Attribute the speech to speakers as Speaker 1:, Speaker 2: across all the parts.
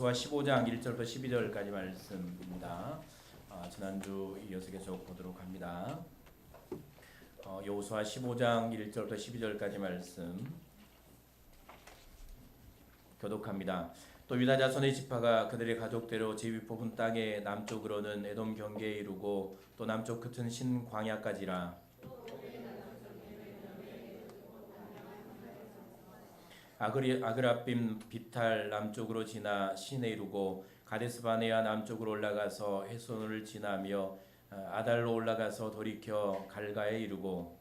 Speaker 1: 여호수아 15장 1절부터 12절까지 말씀입니다. 지난주 이어서 계속 보도록 합니다. 여호수아 15장 1절부터 12절까지 말씀 교독합니다. 또 유다 자손의 지파가 그들의 가족대로 제비 뽑은 땅의 남쪽으로는 에돔 경계에 이르고 또 남쪽 끝은 신 광야까지라. 아그라빔 비탈 남쪽으로 지나 신에 이르고 가데스바네아 남쪽으로 올라가서 헤손을 지나며 아달로 올라가서 돌이켜 갈가에 이르고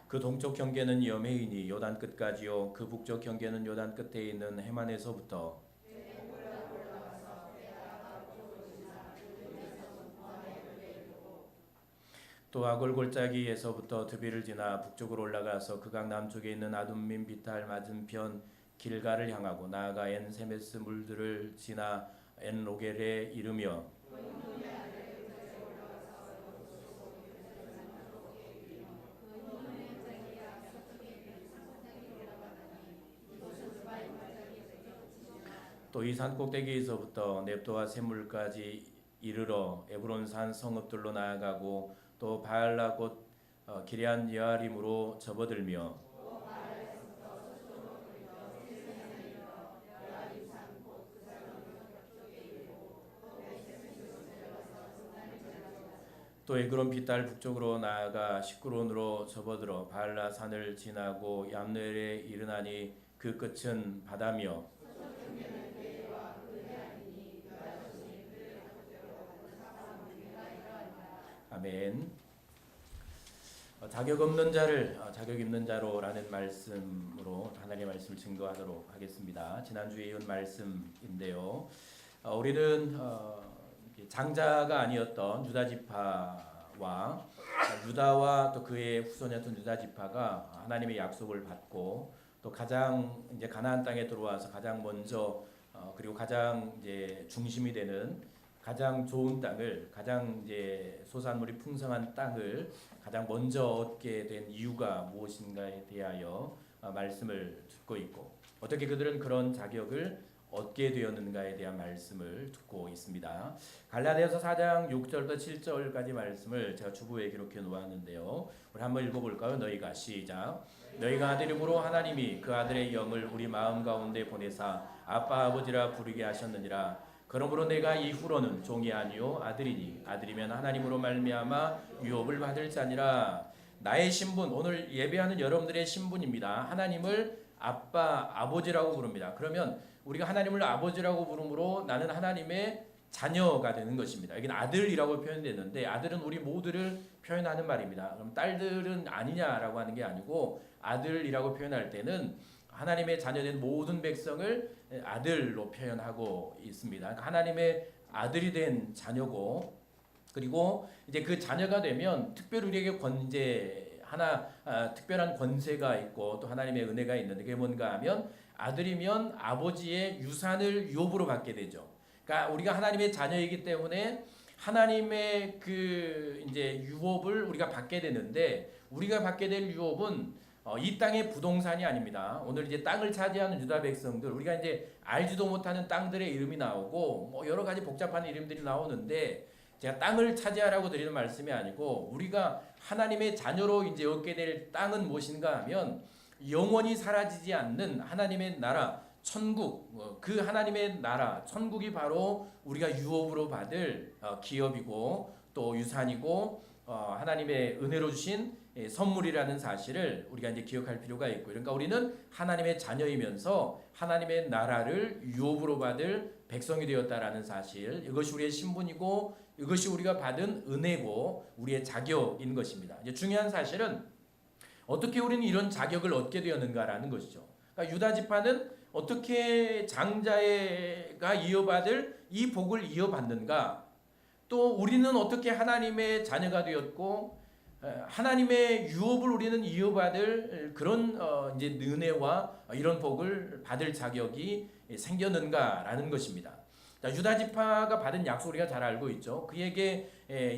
Speaker 1: 그 동쪽 경계는 여메이니 요단 끝까지요 그 북쪽 경계는 요단 끝에 있는 해만에서부터 또 아골 골짜기에서부터 드비를 지나 북쪽으로 올라가서 그강 남쪽에 있는 아둠민 비탈 맞은편 길가를 향하고 나아가 엔 세메스 물들을 지나 엔 로겔에 이르며 또 이 산 꼭대기에서부터 넵도와 샘물까지 이르러 에브론산 성읍들로 나아가고 또 바알라 곧 기럇 여아림으로 접어들며 또 에그론 비탈 북쪽으로 나아가 시크론으로 접어들어 바알라 산을 지나고 얌넬에 이르나니 그 끝은 바다며 아멘. 자격 없는 자를 자격 있는 자로라는 말씀으로 하나님의 말씀을 증거하도록 하겠습니다. 지난주에 이은 말씀인데요. 우리는 장자가 아니었던 유다 지파와 유다와 또 그의 후손이었던 유다 지파가 하나님의 약속을 받고 또 가장 이제 가나안 땅에 들어와서 가장 먼저 그리고 가장 이제 중심이 되는 가장 좋은 땅을 가장 이제 소산물이 풍성한 땅을 가장 먼저 얻게 된 이유가 무엇인가에 대하여 말씀을 듣고 있고 어떻게 그들은 그런 자격을 얻게 되었는가에 대한 말씀을 듣고 있습니다. 갈라디아서 4장 6절부터 7절까지 말씀을 제가 주부에 기록해 놓았는데요. 우리 한번 읽어볼까요? 너희가 시작. 너희가 아들임으로 하나님이 그 아들의 영을 우리 마음 가운데 보내사 아빠 아버지라 부르게 하셨느니라. 그러므로 내가 이후로는 종이 아니요 아들이니 아들이면 하나님으로 말미암아 유업을 받을 자니라. 나의 신분, 오늘 예배하는 여러분들의 신분입니다. 하나님을 아빠, 아버지라고 부릅니다. 그러면 우리가 하나님을 아버지라고 부르므로 나는 하나님의 자녀가 되는 것입니다. 여기는 아들이라고 표현되는데 아들은 우리 모두를 표현하는 말입니다. 그럼 딸들은 아니냐라고 하는 게 아니고 아들이라고 표현할 때는 하나님의 자녀된 모든 백성을 아들로 표현하고 있습니다. 그러니까 하나님의 아들이 된 자녀고 그리고 이제 그 자녀가 되면 특별히 우리에게 특별한 권세가 있고 또 하나님의 은혜가 있는데 그게 뭔가 하면 아들이면 아버지의 유산을 유업으로 받게 되죠. 그러니까 우리가 하나님의 자녀이기 때문에 하나님의 그 이제 유업을 우리가 받게 되는데 우리가 받게 될 유업은 이 땅의 부동산이 아닙니다. 오늘 이제 땅을 차지하는 유다 백성들 우리가 이제 알지도 못하는 땅들의 이름이 나오고 뭐 여러 가지 복잡한 이름들이 나오는데 제가 땅을 차지하라고 드리는 말씀이 아니고 우리가 하나님의 자녀로 이제 얻게 될 땅은 무엇인가 하면 영원히 사라지지 않는 하나님의 나라 천국 그 하나님의 나라 천국이 바로 우리가 유업으로 받을 기업이고 또 유산이고 하나님의 은혜로 주신 선물이라는 사실을 우리가 이제 기억할 필요가 있고 그러니까 우리는 하나님의 자녀이면서 하나님의 나라를 유업으로 받을 백성이 되었다라는 사실 이것이 우리의 신분이고 이것이 우리가 받은 은혜고 우리의 자격인 것입니다. 이제 중요한 사실은 어떻게 우리는 이런 자격을 얻게 되었는가라는 것이죠. 그러니까 유다 지파는 어떻게 장자가 이어받을 이 복을 이어받는가 또 우리는 어떻게 하나님의 자녀가 되었고 하나님의 유업을 우리는 이어받을 그런 이제 은혜와 이런 복을 받을 자격이 생겼는가라는 것입니다. 자, 유다 지파가 받은 약속 우리가 잘 알고 있죠. 그에게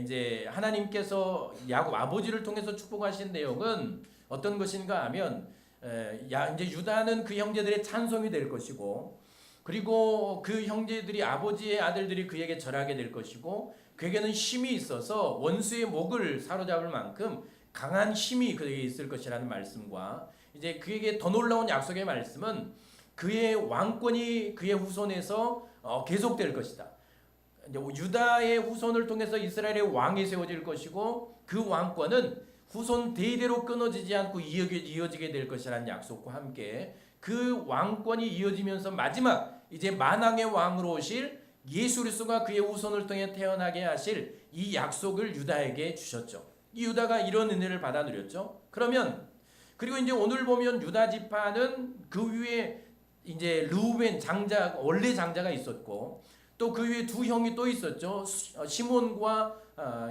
Speaker 1: 이제 하나님께서 야곱 아버지를 통해서 축복하신 내용은 어떤 것인가 하면 이제 유다는 그 형제들의 찬송이 될 것이고, 그리고 그 형제들이 아버지의 아들들이 그에게 절하게 될 것이고, 그에게는 힘이 있어서 원수의 목을 사로잡을 만큼 강한 힘이 그에게 있을 것이라는 말씀과, 이제 그에게 더 놀라운 약속의 말씀은 그의 왕권이 그의 후손에서 계속될 것이다. 이제 유다의 후손을 통해서 이스라엘의 왕이 세워질 것이고, 그 왕권은 후손 대대로 끊어지지 않고 이어지게 될 것이라는 약속과 함께 그 왕권이 이어지면서 마지막 이제 만왕의 왕으로 오실 예수 그리스도가 그의 후손을 통해 태어나게 하실 이 약속을 유다에게 주셨죠. 이 유다가 이런 은혜를 받아 누렸죠. 그러면 그리고 이제 오늘 보면 유다 지파는 그 위에 이제 르우벤 장자, 원래 장자가 있었고, 또 그 위에 두 형이 또 있었죠. 시몬과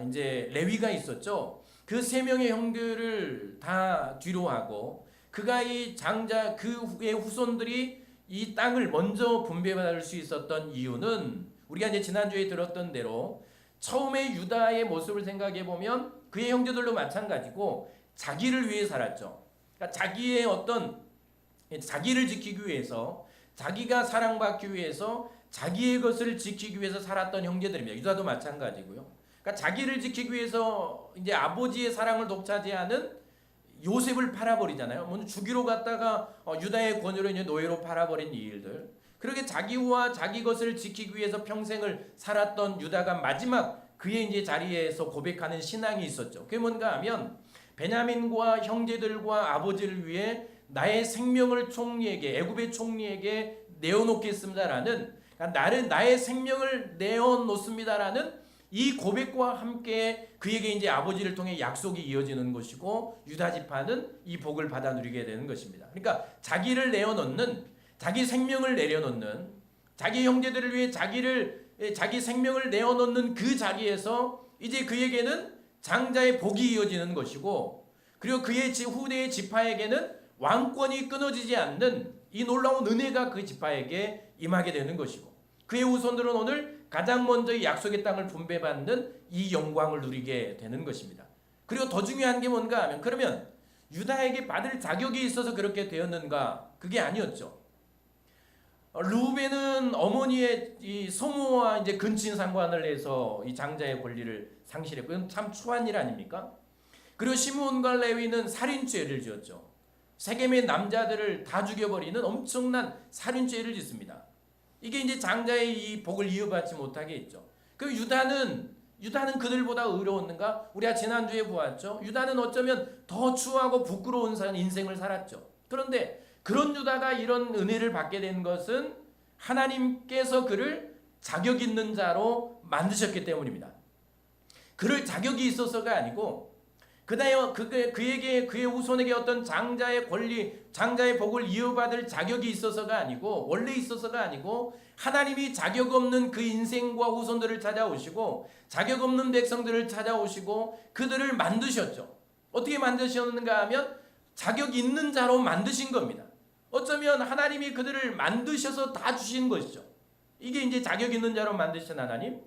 Speaker 1: 이제 레위가 있었죠. 그 세 명의 형들을 다 뒤로 하고, 그가 이 장자 그의 후손들이 이 땅을 먼저 분배받을 수 있었던 이유는 우리가 이제 지난주에 들었던 대로 처음에 유다의 모습을 생각해 보면 그의 형제들도 마찬가지고 자기를 위해 살았죠. 그러니까 자기의 어떤 자기를 지키기 위해서, 자기가 사랑받기 위해서, 자기의 것을 지키기 위해서 살았던 형제들입니다. 유다도 마찬가지고요. 그러니까 자기를 지키기 위해서 이제 아버지의 사랑을 독차지하는 요셉을 팔아버리잖아요. 먼저 주기로 갔다가 유다의 권유로 이제 노예로 팔아버린 이 일들. 그렇게 자기와 자기 것을 지키기 위해서 평생을 살았던 유다가 마지막 그의 이제 자리에서 고백하는 신앙이 있었죠. 그게 뭔가 하면 베냐민과 형제들과 아버지를 위해 나의 생명을 총리에게, 애굽의 총리에게 내어놓겠습니다라는, 그러니까 나의 생명을 내어놓습니다라는 이 고백과 함께 그에게 이제 아버지를 통해 약속이 이어지는 것이고, 유다 지파는 이 복을 받아 누리게 되는 것입니다. 그러니까 자기를 내어놓는, 자기 생명을 내려놓는, 자기 형제들을 위해 자기 생명을 내어놓는 그 자리에서 이제 그에게는 장자의 복이 이어지는 것이고, 그리고 그의 후대의 지파에게는 왕권이 끊어지지 않는 이 놀라운 은혜가 그 지파에게 임하게 되는 것이고, 그의 후손들은 오늘 가장 먼저 이 약속의 땅을 분배받는 이 영광을 누리게 되는 것입니다. 그리고 더 중요한 게 뭔가 하면, 그러면 유다에게 받을 자격이 있어서 그렇게 되었는가? 그게 아니었죠. 르우벤은 어머니의 이 소모와 이제 근친 상관을 해서 이 장자의 권리를 상실했고, 이건 참 추한 일 아닙니까? 그리고 시므온과 레위는 살인죄를 지었죠. 세겜의 남자들을 다 죽여버리는 엄청난 살인죄를 짓습니다. 이게 이제 장자의 이 복을 이어받지 못하게 했죠. 그 유다는 그들보다 의로웠는가? 우리가 지난주에 보았죠. 유다는 어쩌면 더 추하고 부끄러운 인생을 살았죠. 그런데 그런 유다가 이런 은혜를 받게 된 것은 하나님께서 그를 자격 있는 자로 만드셨기 때문입니다. 그를 자격이 있어서가 아니고, 그에게 그의 후손에게 어떤 장자의 권리, 장자의 복을 이어받을 자격이 있어서가 아니고, 원래 있어서가 아니고, 하나님이 자격 없는 그 인생과 후손들을 찾아오시고, 자격 없는 백성들을 찾아오시고 그들을 만드셨죠. 어떻게 만드셨는가 하면 자격 있는 자로 만드신 겁니다. 어쩌면 하나님이 그들을 만드셔서 다 주신 것이죠. 이게 이제 자격 있는 자로 만드신 하나님,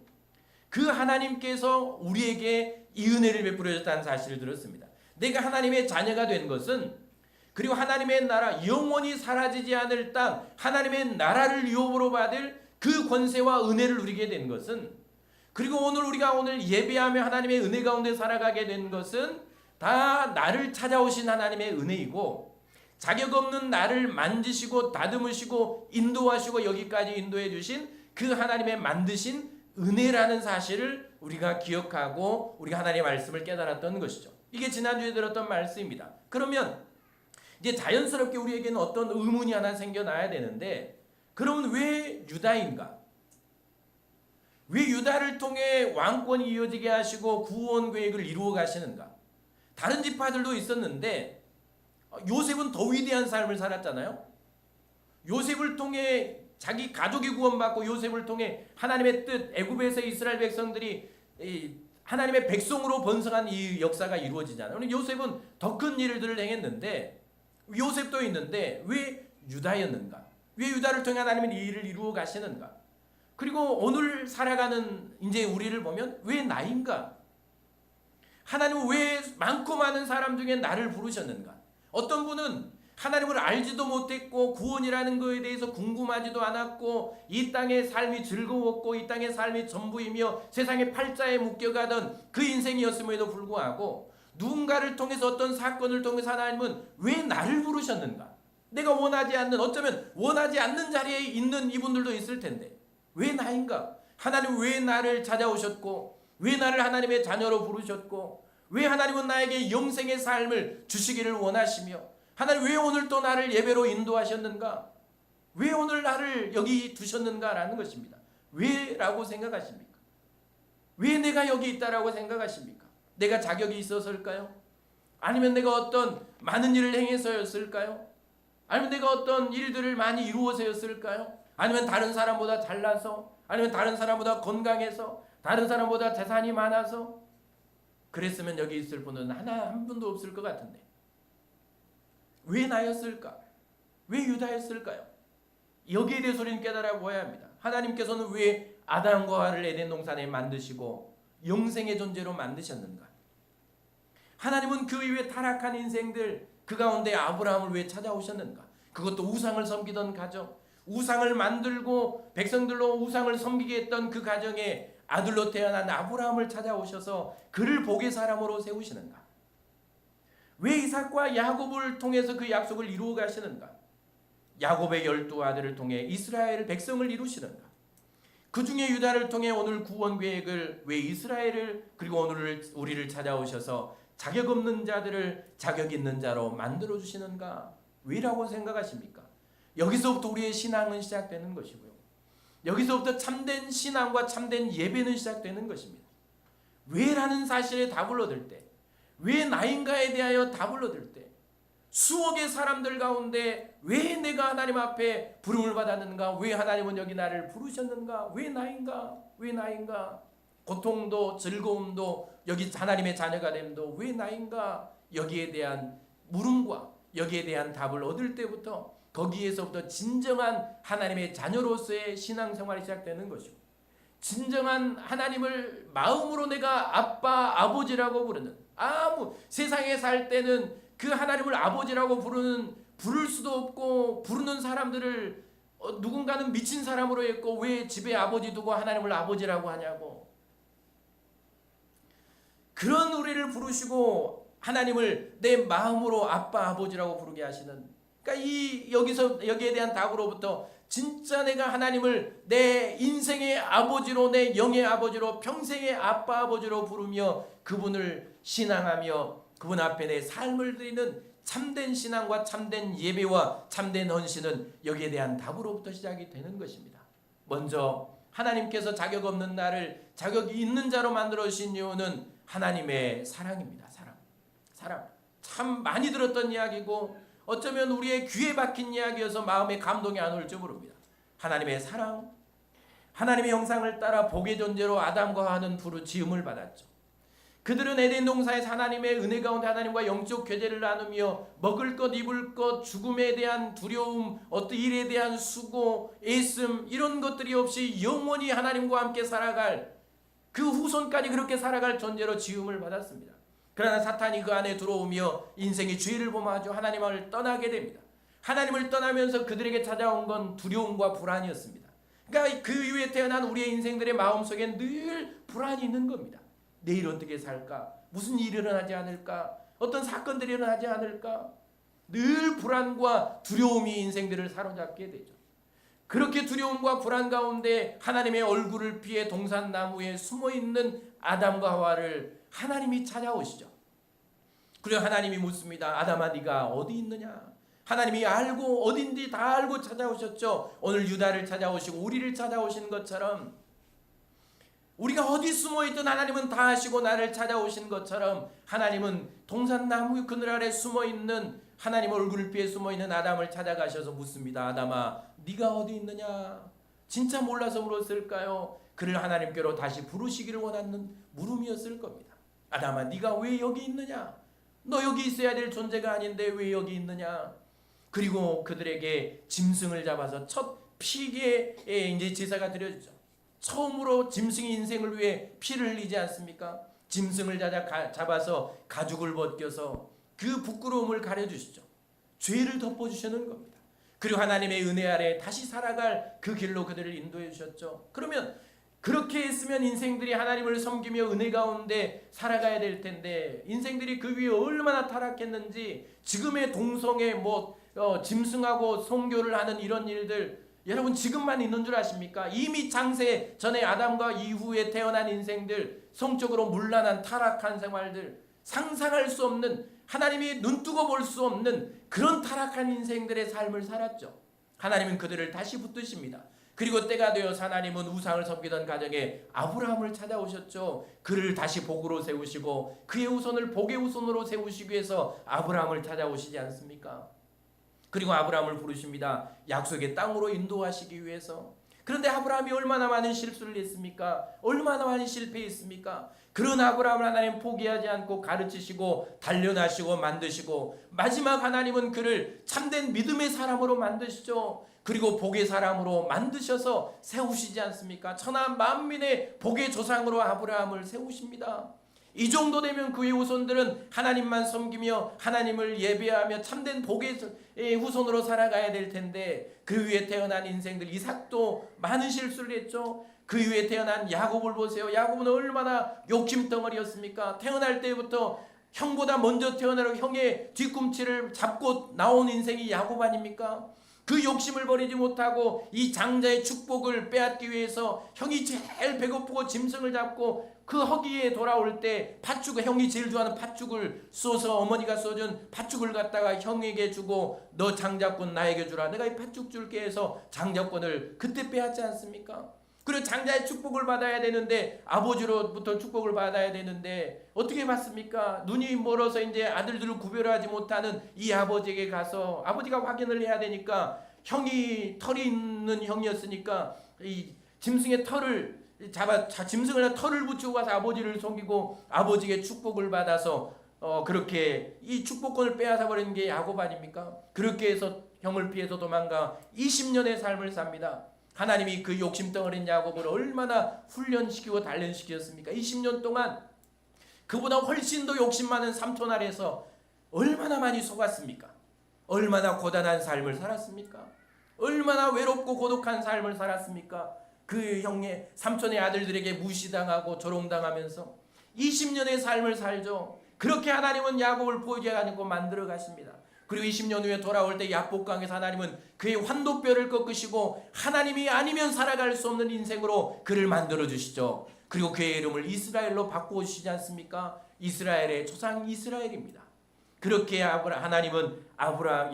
Speaker 1: 그 하나님께서 우리에게 이 은혜를 베풀어 줬다는 사실을 들었습니다. 내가 하나님의 자녀가 된 것은, 그리고 하나님의 나라, 영원히 사라지지 않을 땅, 하나님의 나라를 유업으로 받을 그 권세와 은혜를 누리게 된 것은, 그리고 우리가 예배하며 하나님의 은혜 가운데 살아가게 된 것은 다 나를 찾아오신 하나님의 은혜이고, 자격 없는 나를 만지시고 다듬으시고 인도하시고 여기까지 인도해 주신 그 하나님의 만드신 은혜라는 사실을 우리가 기억하고 우리가 하나님의 말씀을 깨달았던 것이죠. 이게 지난주에 들었던 말씀입니다. 그러면 이제 자연스럽게 우리에게는 어떤 의문이 하나 생겨나야 되는데, 그러면 왜 유다인가? 왜 유다를 통해 왕권이 이어지게 하시고 구원 계획을 이루어 가시는가? 다른 지파들도 있었는데 요셉은 더 위대한 삶을 살았잖아요. 요셉을 통해 자기 가족이 구원받고, 요셉을 통해 하나님의 뜻, 애굽에서 이스라엘 백성들이 하나님의 백성으로 번성한 이 역사가 이루어지잖아요. 요셉은 더 큰 일들을 행했는데, 요셉도 있는데 왜 유다였는가? 왜 유다를 통해 하나님은 이 일을 이루어 가시는가? 그리고 오늘 살아가는 이제 우리를 보면 왜 나인가? 하나님은 왜 많고 많은 사람 중에 나를 부르셨는가? 어떤 분은 하나님을 알지도 못했고 구원이라는 것에 대해서 궁금하지도 않았고 이 땅의 삶이 즐거웠고 이 땅의 삶이 전부이며 세상의 팔자에 묶여가던 그 인생이었음에도 불구하고 누군가를 통해서 어떤 사건을 통해서 하나님은 왜 나를 부르셨는가? 내가 원하지 않는, 어쩌면 원하지 않는 자리에 있는 이분들도 있을 텐데 왜 나인가? 하나님 왜 나를 찾아오셨고 왜 나를 하나님의 자녀로 부르셨고 왜 하나님은 나에게 영생의 삶을 주시기를 원하시며 하나님 왜 오늘 또 나를 예배로 인도하셨는가? 왜 오늘 나를 여기 두셨는가라는 것입니다. 왜라고 생각하십니까? 왜 내가 여기 있다라고 생각하십니까? 내가 자격이 있어서일까요? 아니면 내가 어떤 많은 일을 행해서였을까요? 아니면 내가 어떤 일들을 많이 이루어서였을까요? 아니면 다른 사람보다 잘나서? 아니면 다른 사람보다 건강해서? 다른 사람보다 재산이 많아서? 그랬으면 여기 있을 분은 한 분도 없을 것 같은데 왜 나였을까? 왜 유다였을까요? 여기에 대해서 우리는 깨달아 보아야 합니다. 하나님께서는 왜 아담과 하와를 에덴 동산에 만드시고 영생의 존재로 만드셨는가? 하나님은 그 이후에 타락한 인생들 그 가운데 아브라함을 왜 찾아오셨는가? 그것도 우상을 섬기던 가정, 우상을 만들고 백성들로 우상을 섬기게 했던 그 가정에 아들로 태어난 아브라함을 찾아오셔서 그를 복의 사람으로 세우시는가? 왜 이삭과 야곱을 통해서 그 약속을 이루어 가시는가? 야곱의 12아들을 통해 이스라엘 백성을 이루시는가? 그 중에 유다를 통해 오늘 구원 계획을 왜 이스라엘을 그리고 오늘 우리를 찾아오셔서 자격 없는 자들을 자격 있는 자로 만들어 주시는가? 왜라고 생각하십니까? 여기서부터 우리의 신앙은 시작되는 것이고요. 여기서부터 참된 신앙과 참된 예배는 시작되는 것입니다. 왜라는 사실에 답을 얻을 때, 왜 나인가에 대하여 답을 얻을 때, 수억의 사람들 가운데 왜 내가 하나님 앞에 부름을 받았는가? 왜 하나님은 여기 나를 부르셨는가? 왜 나인가? 왜 나인가? 고통도 즐거움도 여기 하나님의 자녀가 됨도 왜 나인가? 여기에 대한 물음과 여기에 대한 답을 얻을 때부터 거기에서부터 진정한 하나님의 자녀로서의 신앙생활이 시작되는 것이고 진정한 하나님을 마음으로 내가 아빠, 아버지라고 부르는 아무 세상에 살 때는 그 하나님을 아버지라고 부를 수도 없고 부르는 사람들을 누군가는 미친 사람으로 했고 왜 집에 아버지 두고 하나님을 아버지라고 하냐고 그런 우리를 부르시고 하나님을 내 마음으로 아빠, 아버지라고 부르게 하시는 그러니까 여기에 대한 답으로부터 진짜 내가 하나님을 내 인생의 아버지로 내 영의 아버지로 평생의 아빠 아버지로 부르며 그분을 신앙하며 그분 앞에 내 삶을 드리는 참된 신앙과 참된 예배와 참된 헌신은 여기에 대한 답으로부터 시작이 되는 것입니다. 먼저 하나님께서 자격 없는 나를 자격이 있는 자로 만들어 주신 이유는 하나님의 사랑입니다. 사랑. 참 많이 들었던 이야기고 어쩌면 우리의 귀에 박힌 이야기여서 마음에 감동이 안 올지 모릅니다. 하나님의 사랑, 하나님의 형상을 따라 복의 존재로 아담과 하와는 지음을 받았죠. 그들은 에덴 동산에서 하나님의 은혜 가운데 하나님과 영적 교제를 나누며 먹을 것, 입을 것, 죽음에 대한 두려움, 어떤 일에 대한 수고, 애씀 이런 것들이 없이 영원히 하나님과 함께 살아갈 그 후손까지 그렇게 살아갈 존재로 지음을 받았습니다. 그러나 사탄이 그 안에 들어오며 인생의 죄를 범하죠. 하나님을 떠나게 됩니다. 하나님을 떠나면서 그들에게 찾아온 건 두려움과 불안이었습니다. 그러니까 그 이후에 태어난 우리의 인생들의 마음속에 늘 불안이 있는 겁니다. 내일 어떻게 살까? 무슨 일이 일어나지 않을까? 어떤 사건들이 일어나지 않을까? 늘 불안과 두려움이 인생들을 사로잡게 되죠. 그렇게 두려움과 불안 가운데 하나님의 얼굴을 피해 동산나무에 숨어있는 아담과 하와를 하나님이 찾아오시죠. 그리고 하나님이 묻습니다. 아담아 네가 어디 있느냐? 하나님이 알고 어딘지 다 알고 찾아오셨죠. 오늘 유다를 찾아오시고 우리를 찾아오신 것처럼 우리가 어디 숨어있든 하나님은 다 아시고 나를 찾아오신 것처럼 하나님은 동산나무 그늘 아래 숨어있는 하나님 얼굴을 피해 숨어있는 아담을 찾아가셔서 묻습니다. 아담아 네가 어디 있느냐? 진짜 몰라서 물었을까요? 그를 하나님께로 다시 부르시기를 원하는 물음이었을 겁니다. 아담아 네가 왜 여기 있느냐? 너 여기 있어야 될 존재가 아닌데 왜 여기 있느냐? 그리고 그들에게 짐승을 잡아서 첫 피계에 이제 제사가 드려지죠. 처음으로 짐승의 인생을 위해 피를 흘리지 않습니까? 짐승을 잡아서 가죽을 벗겨서 그 부끄러움을 가려주시죠. 죄를 덮어주시는 겁니다. 그리고 하나님의 은혜 아래 다시 살아갈 그 길로 그들을 인도해 주셨죠. 그러면 그렇게 했으면 인생들이 하나님을 섬기며 은혜 가운데 살아가야 될 텐데 인생들이 그 위에 얼마나 타락했는지 지금의 동성애 짐승하고 성교를 하는 이런 일들 여러분 지금만 있는 줄 아십니까? 이미 창세 전에 아담과 이후에 태어난 인생들 성적으로 문란한 타락한 생활들 상상할 수 없는 하나님이 눈뜨고 볼 수 없는 그런 타락한 인생들의 삶을 살았죠. 하나님은 그들을 다시 붙드십니다. 그리고 때가 되어서 하나님은 우상을 섬기던 가정에 아브라함을 찾아오셨죠. 그를 다시 복으로 세우시고 그의 후손을 복의 후손으로 세우시기 위해서 아브라함을 찾아오시지 않습니까? 그리고 아브라함을 부르십니다. 약속의 땅으로 인도하시기 위해서. 그런데 아브라함이 얼마나 많은 실수를 했습니까? 얼마나 많이 실패했습니까? 그런 아브라함을 하나님 포기하지 않고 가르치시고 단련하시고 만드시고 마지막 하나님은 그를 참된 믿음의 사람으로 만드시죠. 그리고 복의 사람으로 만드셔서 세우시지 않습니까? 천하 만민의 복의 조상으로 아브라함을 세우십니다. 이 정도 되면 그의 후손들은 하나님만 섬기며 하나님을 예배하며 참된 복의 후손으로 살아가야 될 텐데 그 위에 태어난 인생들 이삭도 많은 실수를 했죠. 그 위에 태어난 야곱을 보세요. 야곱은 얼마나 욕심덩어리였습니까? 태어날 때부터 형보다 먼저 태어나고 형의 뒤꿈치를 잡고 나온 인생이 야곱 아닙니까? 그 욕심을 버리지 못하고 이 장자의 축복을 빼앗기 위해서 형이 제일 배고프고 짐승을 잡고 그 허기에 돌아올 때 팥죽을 형이 제일 좋아하는 팥죽을 쏘서 어머니가 쏘준 팥죽을 갖다가 형에게 주고 너 장자권 나에게 주라 내가 이 팥죽 줄게 해서 장자권을 그때 빼앗지 않습니까? 그리고 장자의 축복을 받아야 되는데 아버지로부터 축복을 받아야 되는데 어떻게 받습니까? 눈이 멀어서 이제 아들들을 구별하지 못하는 이 아버지에게 가서 아버지가 확인을 해야 되니까 형이 털이 있는 형이었으니까 이 짐승의 털을 짐승을 털을 붙이고 가서 아버지를 속이고 아버지에게 축복을 받아서 그렇게 이 축복권을 빼앗아 버리는 게 야곱 아닙니까? 그렇게 해서 형을 피해서 도망가 20년의 삶을 삽니다. 하나님이 그 욕심덩어린 야곱을 얼마나 훈련시키고 단련시켰습니까? 20년 동안 그보다 훨씬 더 욕심 많은 삼촌 아래서 얼마나 많이 속았습니까? 얼마나 고단한 삶을 살았습니까? 얼마나 외롭고 고독한 삶을 살았습니까? 그 형의 삼촌의 아들들에게 무시당하고 조롱당하면서 20년의 삶을 살죠. 그렇게 하나님은 야곱을 포기하고 만들어 가십니다. 그리고 20년 후에 돌아올 때 야복강에서 하나님은 그의 환도뼈를 꺾으시고 하나님이 아니면 살아갈 수 없는 인생으로 그를 만들어 주시죠. 그리고 그의 이름을 이스라엘로 바꾸시지 않습니까? 이스라엘의 조상 이스라엘입니다. 그렇게 하나님은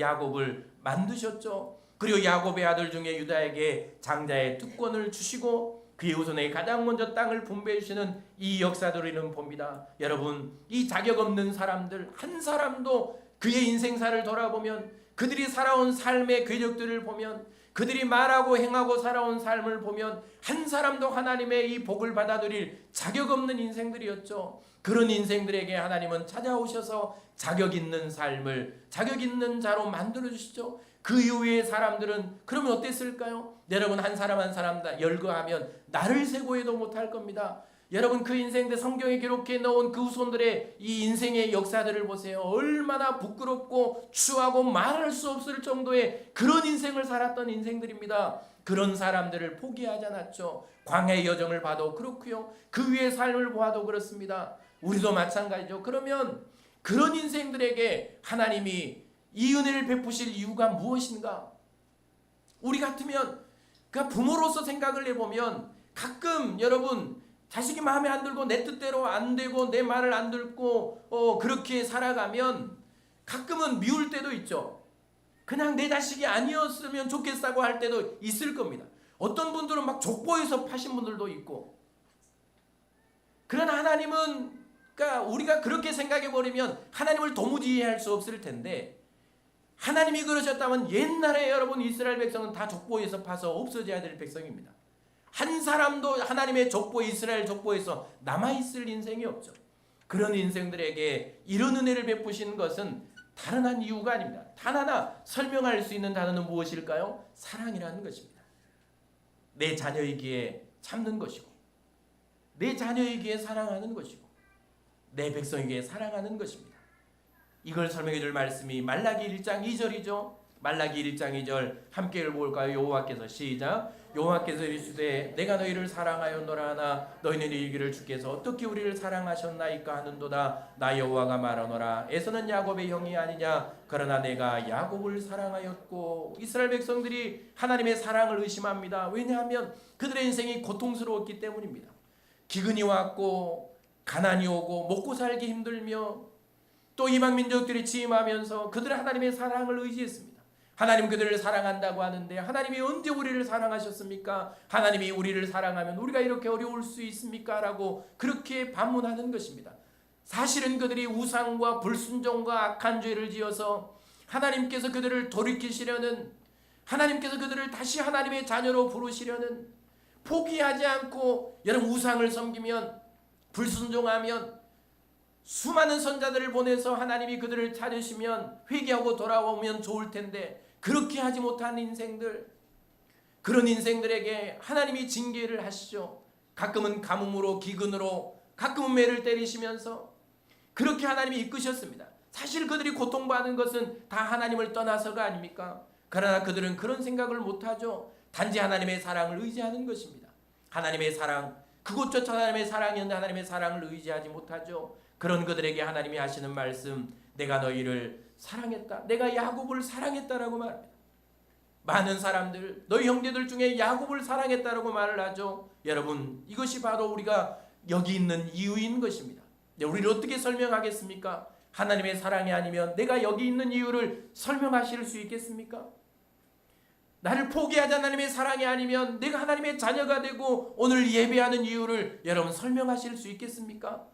Speaker 1: 야곱을 만드셨죠. 그리고 야곱의 아들 중에 유다에게 장자의 특권을 주시고 그의 후손에게 가장 먼저 땅을 분배해 주시는 이 역사들을 우리는 봅니다. 여러분 이 자격 없는 사람들 한 사람도 그의 인생사를 돌아보면 그들이 살아온 삶의 궤적들을 보면 그들이 말하고 행하고 살아온 삶을 보면 한 사람도 하나님의 이 복을 받아들일 자격 없는 인생들이었죠. 그런 인생들에게 하나님은 찾아오셔서 자격 있는 삶을 자격 있는 자로 만들어주시죠. 그 이후의 사람들은 그러면 어땠을까요? 여러분 한 사람 한 사람 다 열거하면 나를 세고해도 못할 겁니다. 여러분 그 인생들 성경에 기록해 놓은 그 후손들의 이 인생의 역사들을 보세요. 얼마나 부끄럽고 추하고 말할 수 없을 정도의 그런 인생을 살았던 인생들입니다. 그런 사람들을 포기하지 않았죠. 광야의 여정을 봐도 그렇고요. 그 위의 삶을 보아도 그렇습니다. 우리도 마찬가지죠. 그러면 그런 인생들에게 하나님이 이 은혜를 베푸실 이유가 무엇인가? 우리 같으면 그러니까 부모로서 생각을 해보면 가끔 여러분 자식이 마음에 안 들고 내 뜻대로 안 되고 내 말을 안 듣고 그렇게 살아가면 가끔은 미울 때도 있죠. 그냥 내 자식이 아니었으면 좋겠다고 할 때도 있을 겁니다. 어떤 분들은 막 족보에서 파신 분들도 있고. 그러나 하나님은 그러니까 우리가 그렇게 생각해 버리면 하나님을 도무지 이해할 수 없을 텐데 하나님이 그러셨다면 옛날에 여러분 이스라엘 백성은 다 족보에서 파서 없어져야 될 백성입니다. 한 사람도 하나님의 족보 이스라엘 족보에서 남아있을 인생이 없죠. 그런 인생들에게 이런 은혜를 베푸신 것은 다른 한 이유가 아닙니다. 단 하나 설명할 수 있는 단어는 무엇일까요? 사랑이라는 것입니다. 내 자녀이기에 참는 것이고 내 자녀에게 사랑하는 것이고 내 백성에게 사랑하는 것입니다. 이걸 설명해 줄 말씀이 말라기 1장 2절이죠. 말라기 1장 2절 함께 읽어볼까요? 여호와께서 시작. 여호와께서 이르시되 내가 너희를 사랑하였노라 하나 너희는 이르기를 주께서 어떻게 우리를 사랑하셨나이까 하는도다. 나 여호와가 말하노라. 에서는 야곱의 형이 아니냐. 그러나 내가 야곱을 사랑하였고. 이스라엘 백성들이 하나님의 사랑을 의심합니다. 왜냐하면 그들의 인생이 고통스러웠기 때문입니다. 기근이 왔고 가난이 오고 먹고 살기 힘들며 또 이방 민족들이 침하면서 그들은 하나님의 사랑을 의지했습니다. 하나님 그들을 사랑한다고 하는데 하나님이 언제 우리를 사랑하셨습니까? 하나님이 우리를 사랑하면 우리가 이렇게 어려울 수 있습니까? 라고 그렇게 반문하는 것입니다. 사실은 그들이 우상과 불순종과 악한 죄를 지어서 하나님께서 그들을 돌이키시려는, 하나님께서 그들을 다시 하나님의 자녀로 부르시려는, 포기하지 않고 여러분 우상을 섬기면, 불순종하면, 수많은 선자들을 보내서 하나님이 그들을 찾으시면 회개하고 돌아오면 좋을 텐데 그렇게 하지 못한 인생들, 그런 인생들에게 하나님이 징계를 하시죠. 가끔은 가뭄으로, 기근으로, 가끔은 매를 때리시면서 그렇게 하나님이 이끄셨습니다. 사실 그들이 고통받은 것은 다 하나님을 떠나서가 아닙니까? 그러나 그들은 그런 생각을 못하죠. 단지 하나님의 사랑을 의지하는 것입니다. 하나님의 사랑, 그것조차 하나님의 사랑이었는데 하나님의 사랑을 의지하지 못하죠. 그런 그들에게 하나님이 하시는 말씀, 내가 너희를 사랑했다, 내가 야곱을 사랑했다라고 말합니다. 많은 사람들, 너희 형제들 중에 야곱을 사랑했다라고 말을 하죠. 여러분, 이것이 바로 우리가 여기 있는 이유인 것입니다. 우리를 어떻게 설명하겠습니까? 하나님의 사랑이 아니면 내가 여기 있는 이유를 설명하실 수 있겠습니까? 나를 포기하지 하나님의 사랑이 아니면 내가 하나님의 자녀가 되고 오늘 예배하는 이유를 여러분 설명하실 수 있겠습니까?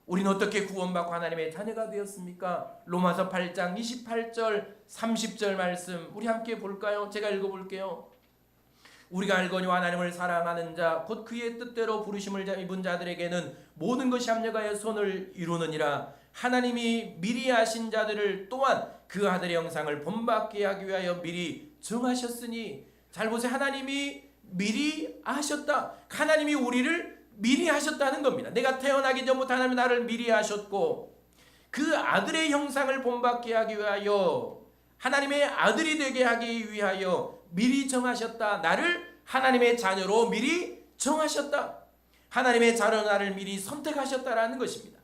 Speaker 1: 우리는 어떻게 구원받고 하나님의 자녀가 되었습니까? 로마서 8장 28절 30절 말씀 우리 함께 볼까요? 제가 읽어볼게요. 우리가 알거니와 하나님을 사랑하는 자 곧 그의 뜻대로 부르심을 입은 자들에게는 모든 것이 합력하여 선을 이루느니라. 하나님이 미리 아신 자들을 또한 그 아들의 형상을 본받게 하기 위하여 미리 정하셨으니, 잘 보세요. 하나님이 미리 아셨다. 하나님이 우리를 미리 하셨다는 겁니다. 내가 태어나기 전부터 하나님이 나를 미리 하셨고 그 아들의 형상을 본받게 하기 위하여, 하나님의 아들이 되게 하기 위하여 미리 정하셨다. 나를 하나님의 자녀로 미리 정하셨다. 하나님의 자녀로 나를 미리 선택하셨다라는 것입니다.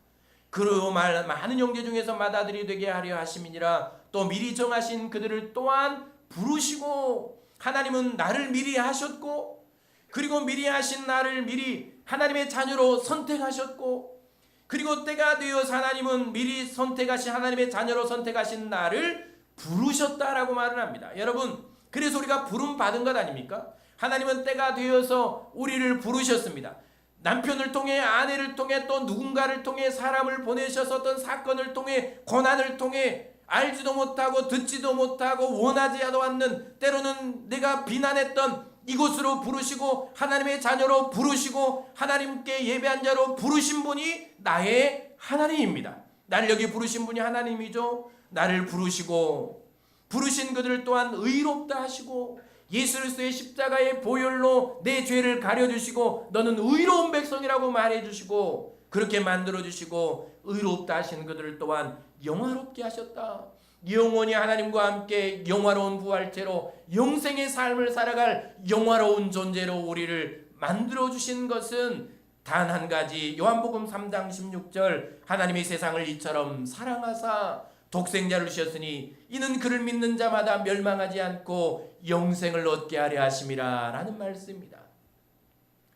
Speaker 1: 그리고 많은 형제 중에서 맏아들이 되게 하려 하심이니라. 또 미리 정하신 그들을 또한 부르시고, 하나님은 나를 미리 하셨고 그리고 미리 하신 나를 미리 하나님의 자녀로 선택하셨고, 그리고 때가 되어서 하나님은 미리 선택하신 하나님의 자녀로 선택하신 나를 부르셨다라고 말을 합니다. 여러분, 그래서 우리가 부름 받은 것 아닙니까? 하나님은 때가 되어서 우리를 부르셨습니다. 남편을 통해, 아내를 통해, 또 누군가를 통해, 사람을 보내셔서 어떤 사건을 통해, 고난을 통해, 알지도 못하고 듣지도 못하고 원하지 않는, 때로는 내가 비난했던 이곳으로 부르시고 하나님의 자녀로 부르시고 하나님께 예배한 자로 부르신 분이 나의 하나님입니다. 나를 여기 부르신 분이 하나님이죠. 나를 부르시고 부르신 그들 또한 의롭다 하시고 예수 그리스도의 십자가의 보혈로 내 죄를 가려주시고 너는 의로운 백성이라고 말해주시고 그렇게 만들어주시고 의롭다 하신 그들을 또한 영화롭게 하셨다. 영원히 하나님과 함께 영화로운 부활체로 영생의 삶을 살아갈 영화로운 존재로 우리를 만들어주신 것은 단 한 가지, 요한복음 3장 16절 하나님이 세상을 이처럼 사랑하사 독생자를 주셨으니 이는 그를 믿는 자마다 멸망하지 않고 영생을 얻게 하려 하심이라 라는 말씀입니다.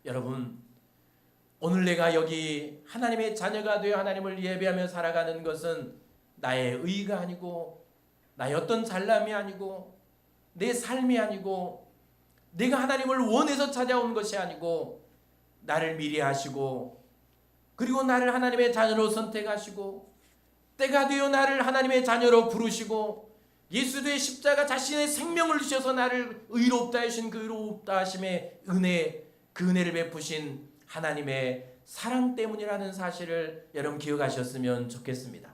Speaker 1: 여러분, 오늘 내가 여기 하나님의 자녀가 되어 하나님을 예배하며 살아가는 것은 나의 의가 아니고 나의 어떤 잘남이 아니고 내 삶이 아니고 내가 하나님을 원해서 찾아온 것이 아니고 나를 미리 하시고 그리고 나를 하나님의 자녀로 선택하시고 때가 되어 나를 하나님의 자녀로 부르시고 예수의 십자가 자신의 생명을 주셔서 나를 의롭다 하신 그 의롭다 하심의 은혜, 그 은혜를 베푸신 하나님의 사랑 때문이라는 사실을 여러분 기억하셨으면 좋겠습니다.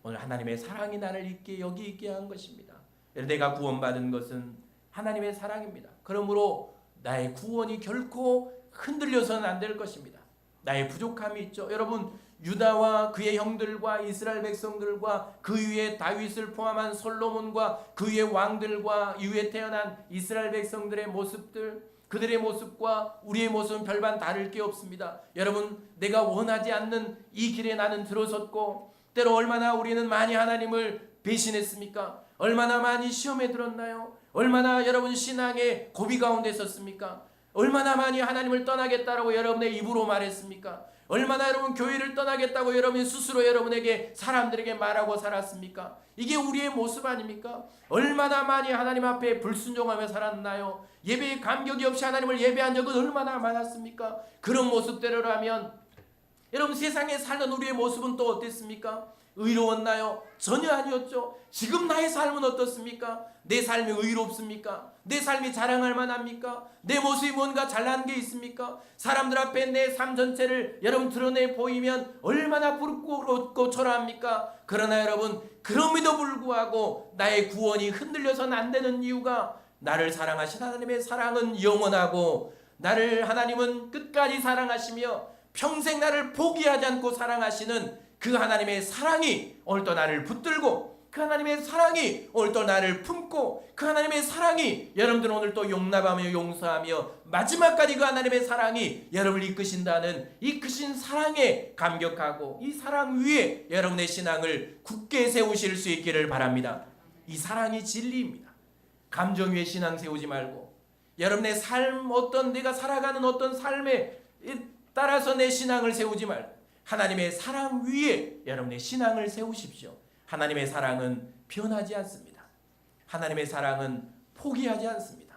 Speaker 1: 오늘 하나님의 사랑이 나를 여기 있게 한 것입니다. 내가 구원받은 것은 하나님의 사랑입니다. 그러므로 나의 구원이 결코 흔들려서는 안 될 것입니다. 나의 부족함이 있죠. 여러분, 유다와 그의 형들과 이스라엘 백성들과 그 위에 다윗을 포함한 솔로몬과 그 위에 왕들과 이후에 태어난 이스라엘 백성들의 모습들, 그들의 모습과 우리의 모습은 별반 다를 게 없습니다. 여러분, 내가 원하지 않는 이 길에 나는 들어섰고, 때로 얼마나 우리는 많이 하나님을 배신했습니까? 얼마나 많이 시험에 들었나요? 얼마나 여러분 신앙의 고비 가운데 있었습니까? 얼마나 많이 하나님을 떠나겠다라고 여러분의 입으로 말했습니까? 얼마나 여러분 교회를 떠나겠다고 여러분이 스스로 여러분에게 사람들에게 말하고 살았습니까? 이게 우리의 모습 아닙니까? 얼마나 많이 하나님 앞에 불순종하며 살았나요? 예배에 감격이 없이 하나님을 예배한 적은 얼마나 많았습니까? 그런 모습대로라면 여러분 세상에 살던 우리의 모습은 또 어땠습니까? 의로웠나요? 전혀 아니었죠. 지금 나의 삶은 어떻습니까? 내 삶이 의롭습니까? 내 삶이 자랑할 만합니까? 내 모습이 뭔가 잘난 게 있습니까? 사람들 앞에 내 삶 전체를 여러분 드러내 보이면 얼마나 부럽고 초라합니까? 그러나 여러분, 그럼에도 불구하고 나의 구원이 흔들려서는 안 되는 이유가, 나를 사랑하신 하나님의 사랑은 영원하고, 나를 하나님은 끝까지 사랑하시며 평생 나를 포기하지 않고 사랑하시는 그 하나님의 사랑이 오늘 또 나를 붙들고, 그 하나님의 사랑이 오늘 또 나를 품고, 그 하나님의 사랑이 여러분들은 오늘 또 용납하며 용서하며 마지막까지 그 하나님의 사랑이 여러분을 이끄신다는 이 크신 사랑에 감격하고, 이 사랑 위에 여러분의 신앙을 굳게 세우실 수 있기를 바랍니다. 이 사랑이 진리입니다. 감정 위에 신앙 세우지 말고, 여러분의 삶, 어떤 내가 살아가는 어떤 삶에 따라서 내 신앙을 세우지 말고 하나님의 사랑 위에 여러분의 신앙을 세우십시오. 하나님의 사랑은 변하지 않습니다. 하나님의 사랑은 포기하지 않습니다.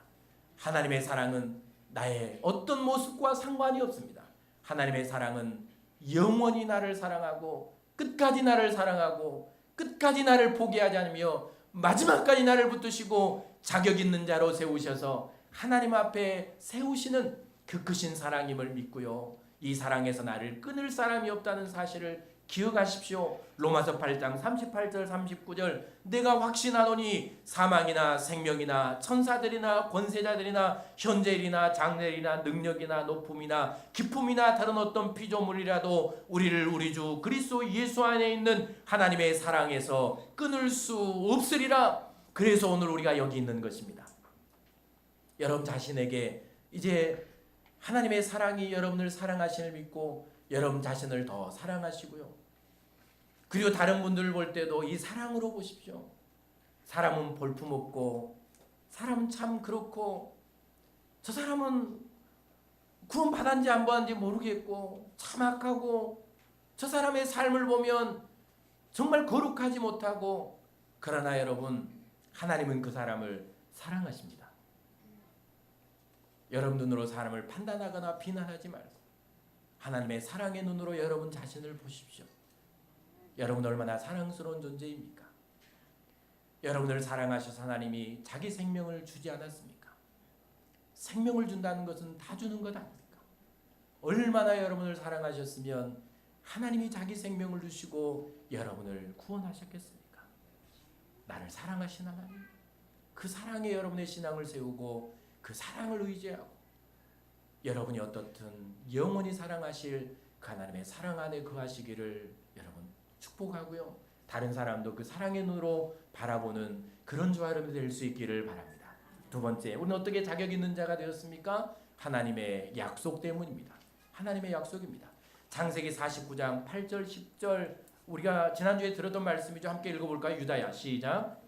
Speaker 1: 하나님의 사랑은 나의 어떤 모습과 상관이 없습니다. 하나님의 사랑은 영원히 나를 사랑하고, 끝까지 나를 사랑하고, 끝까지 나를 포기하지 않으며 마지막까지 나를 붙드시고 자격 있는 자로 세우셔서 하나님 앞에 세우시는 그 크신 사랑임을 믿고요, 이 사랑에서 나를 끊을 사람이 없다는 사실을 기억하십시오. 로마서 8장 38절 39절 내가 확신하노니 사망이나 생명이나 천사들이나 권세자들이나 현재일이나 장래일이나 능력이나 높음이나 기품이나 다른 어떤 피조물이라도 우리를 우리 주 그리스도 예수 안에 있는 하나님의 사랑에서 끊을 수 없으리라. 그래서 오늘 우리가 여기 있는 것입니다. 여러분 자신에게 이제 하나님의 사랑이 여러분을 사랑하심을 믿고 여러분 자신을 더 사랑하시고요, 그리고 다른 분들을 볼 때도 이 사랑으로 보십시오. 사람은 볼품없고, 사람은 참 그렇고, 저 사람은 구원 받았는지 안 받았는지 모르겠고 참 악하고, 저 사람의 삶을 보면 정말 거룩하지 못하고, 그러나 여러분 하나님은 그 사람을 사랑하십니다. 여러분 눈으로 사람을 판단하거나 비난하지 말고 하나님의 사랑의 눈으로 여러분 자신을 보십시오. 여러분 얼마나 사랑스러운 존재입니까? 여러분을 사랑하셔서 하나님이 자기 생명을 주지 않았습니까? 생명을 준다는 것은 다 주는 것 아닙니까? 얼마나 여러분을 사랑하셨으면 하나님이 자기 생명을 주시고 여러분을 구원하셨겠습니까? 나를 사랑하신 하나님, 그 사랑에 여러분의 신앙을 세우고 그 사랑을 의지하고, 여러분이 어떻든 영원히 사랑하실 그 하나님의 사랑 안에 거하시기를 여러분 축복하고요, 다른 사람도 그 사랑의 눈으로 바라보는 그런 저와 여러분이 될 수 있기를 바랍니다. 두 번째, 우리는 어떻게 자격 있는 자가 되었습니까? 하나님의 약속 때문입니다. 하나님의 약속입니다. 창세기 49장 8절 10절 우리가 지난주에 들었던 말씀이죠. 함께 읽어볼까요? 유다야, 시작.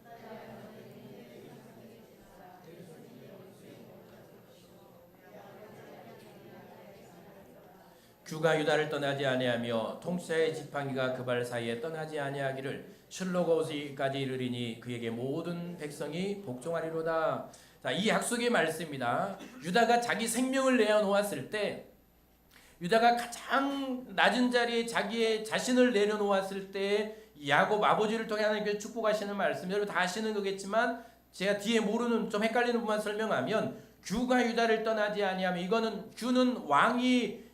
Speaker 1: 규가 유다를 떠나지 아니하며 통치자의 지팡이가 그 발 사이에 떠나지 아니하기를 실로고스까지 이르리니 그에게 모든 백성이 복종하리로다. 자, 이 약속의 말씀입니다. 유다가 자기 생명을 내어놓았을 때, 유다가 가장 낮은 자리에 자기의 자신을 내려놓았을 때 야곱 아버지를 통해 하나님께서 축복하시는 말씀, 여러분 다 아시는 거겠지만 제가 뒤에 모르는 좀 헷갈리는 부분만 설명하면, 규가 유다를 떠나지 아니하면, 이거는 규는 왕이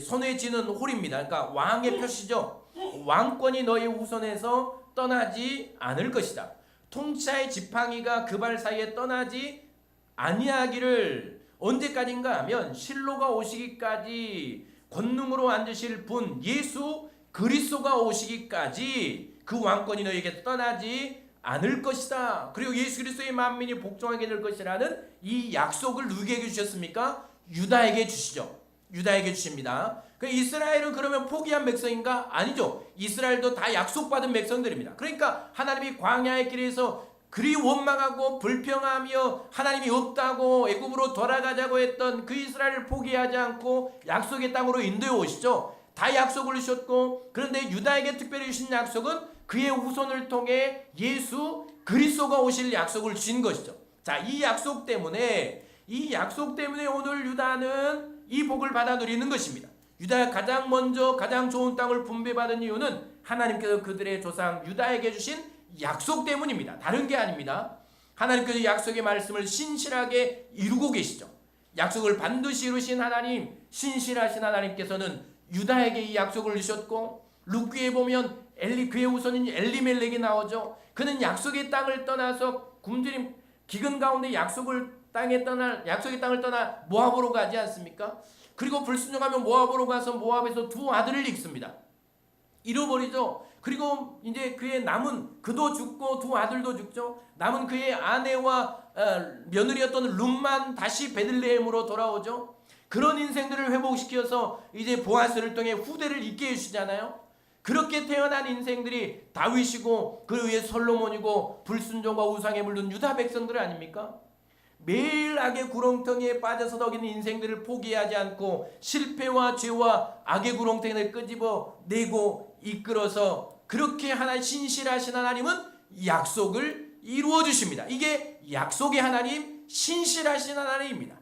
Speaker 1: 손에 쥐는 홀입니다. 그러니까 왕의 표시죠. 왕권이 너의 후손에서 떠나지 않을 것이다. 통치자의 지팡이가 그 발 사이에 떠나지 아니하기를, 언제까지인가 하면 실로가 오시기까지 권능으로 앉으실 분 예수 그리스도가 오시기까지 그 왕권이 너에게 떠나지 않을 것이다. 그리고 예수 그리스도의 만민이 복종하게 될 것이라는 이 약속을 누구에게 주셨습니까? 유다에게 주시죠. 유다에게 주십니다. 이스라엘은 그러면 포기한 백성인가? 아니죠. 이스라엘도 다 약속받은 백성들입니다. 그러니까 하나님이 광야의 길에서 그리 원망하고 불평하며 하나님이 없다고 애굽으로 돌아가자고 했던 그 이스라엘을 포기하지 않고 약속의 땅으로 인도해 오시죠. 다 약속을 주셨고, 그런데 유다에게 특별히 주신 약속은 그의 후손을 통해 예수 그리스도가 오실 약속을 주신 것이죠. 자, 이 약속 때문에 오늘 유다는 이 복을 받아 누리는 것입니다. 유다가 가장 먼저 가장 좋은 땅을 분배받은 이유는 하나님께서 그들의 조상 유다에게 주신 약속 때문입니다. 다른 게 아닙니다. 하나님께서 약속의 말씀을 신실하게 이루고 계시죠. 약속을 반드시 이루신 하나님, 신실하신 하나님께서는 유다에게 이 약속을 주셨고, 룻기에 보면 그의 후손인 엘리멜렉이 나오죠. 그는 약속의 땅을 떠나서 굶주림 기근 가운데 약속의 땅을 떠나 모압으로 가지 않습니까? 그리고 불순종하며 모압으로 가서 모압에서 두 아들을 잃습니다. 잃어버리죠. 그리고 이제 그의 남은 그도 죽고 두 아들도 죽죠. 남은 그의 아내와 며느리였던 룻만 다시 베들레헴으로 돌아오죠. 그런 인생들을 회복시켜서 이제 보아스를 통해 후대를 잇게 해주시잖아요. 그렇게 태어난 인생들이 다윗이고 그 위에 솔로몬이고 불순종과 우상에 물든 유다 백성들 아닙니까? 매일 악의 구렁텅이에 빠져서 덕이는 인생들을 포기하지 않고 실패와 죄와 악의 구렁텅이를 끄집어내고 이끌어서 그렇게 신실하신 하나님은 약속을 이루어 주십니다. 이게 약속의 하나님, 신실하신 하나님입니다.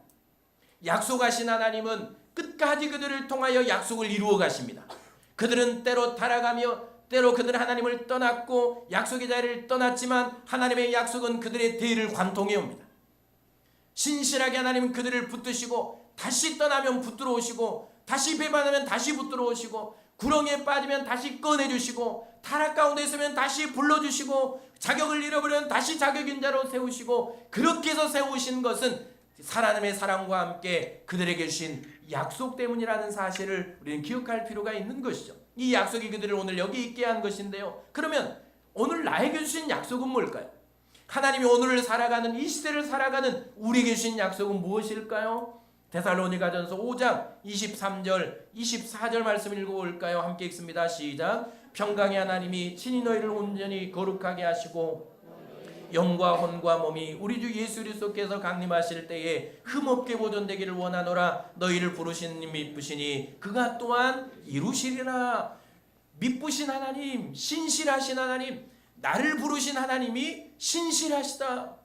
Speaker 1: 약속하신 하나님은 끝까지 그들을 통하여 약속을 이루어 가십니다. 그들은 때로 타락하며 때로 그들은 하나님을 떠났고 약속의 자리를 떠났지만 하나님의 약속은 그들의 대의를 관통해 옵니다. 신실하게 하나님은 그들을 붙드시고 다시 떠나면 붙들어 오시고 다시 배반하면 다시 붙들어 오시고 구렁에 빠지면 다시 꺼내주시고 타락 가운데 있으면 다시 불러주시고 자격을 잃어버리면 다시 자격인 자로 세우시고 그렇게 해서 세우신 것은 하나님의 사랑과 함께 그들에게 주신 약속 때문이라는 사실을 우리는 기억할 필요가 있는 것이죠. 이 약속이 그들을 오늘 여기 있게 한 것인데요. 그러면 오늘 나에게 주신 약속은 뭘까요? 하나님이 오늘을 살아가는 이 시대를 살아가는 우리에게 주신 약속은 무엇일까요? 데살로니가전서 5장 23절 24절 말씀 읽어볼까요? 함께 읽습니다. 시작. 평강의 하나님이 친히 너희를 온전히 거룩하게 하시고 영과 혼과 몸이 우리 주 예수 그리스도께서 강림하실 때에 흠없게 보존되기를 원하노라. 너희를 부르신 님 미쁘시니 그가 또한 이루시리라. 미쁘신 하나님, 신실하신 하나님, 나를 부르신 하나님이 신실하시다.